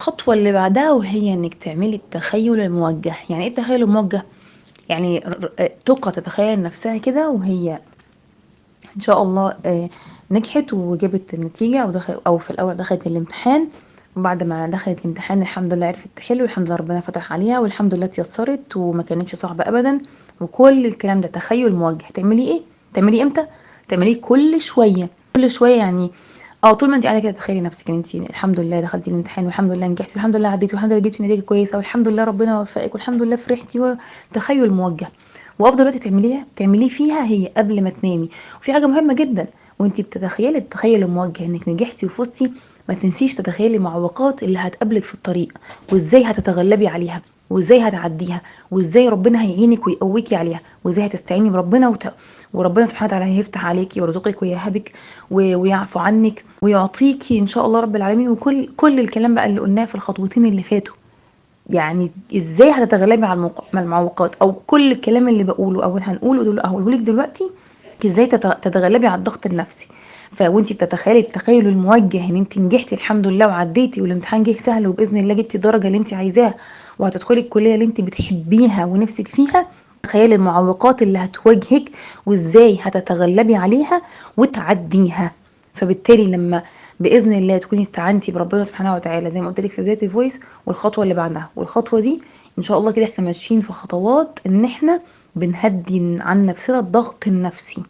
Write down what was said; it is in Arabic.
الخطوة اللي بعدها وهي انك تعملي التخيل الموجه. يعني ايه التخيل الموجه؟ يعني تقى تتخيل نفسها كده وهي ان شاء الله نجحت وجابت النتيجة او في الاول دخلت الامتحان، وبعد ما دخلت الامتحان الحمد لله عرفت تحل، والحمد لله ربنا فتح عليها، والحمد لله اتيسرت وما كانتش صعبة ابدا. وكل الكلام ده تخيل موجه. تعملي ايه؟ تعمليه امتى؟ تعمليه كل شوية كل شوية. يعني طول ما انت قاعده كده تخيلي نفسك ان انت الحمد لله دخلتي الامتحان، والحمد لله نجحتي، والحمد لله عديتي، والحمد لله جبتي نتيجه كويسه، والحمد لله ربنا وفقك، والحمد لله فرحتي. تخيل موجه. وافضل وقت تعمليه فيها هي قبل ما تنامي. وفي حاجه مهمه جدا وانت بتتخيلي التخيل الموجه انك نجحتي وفزتي، ما تنسيش تتخيلي المعوقات اللي هتقابلك في الطريق، وازاي هتتغلبي عليها، وازاي هتعديها، وازاي ربنا هيعينك ويقويكي عليها، وازاي هتستعيني بربنا وربنا سبحانه وتعالى هيفتح عليكي ويرزقك ويهبك ويعفو عنك ويعطيكي ان شاء الله رب العالمين. وكل الكلام بقى اللي قلناه في الخطوتين اللي فاتوا. يعني ازاي هتتغلبي على على المعوقات، او كل الكلام اللي بقوله او هنقوله دول اقوله لك دلوقتي، ازاي تتغلبي على الضغط النفسي. فوانتي بتتخيلي التخيل الموجه ان انت نجحتي الحمد لله وعديتي والامتحان جه سهل وباذن الله جبتي الدرجه اللي انت عايزاها وهتدخلي الكليه اللي انت بتحبيها ونفسك فيها، تخيلي المعوقات اللي هتواجهك وازاي هتتغلبي عليها وتعديها. فبالتالي لما باذن الله تكوني استعنتي بربنا سبحانه وتعالى زي ما قلت لك في بدايه الفويس، والخطوه اللي بعدها والخطوه دي، ان شاء الله كده احنا ماشيين في خطوات ان احنا بنهدي عن نفسنا الضغط النفسي.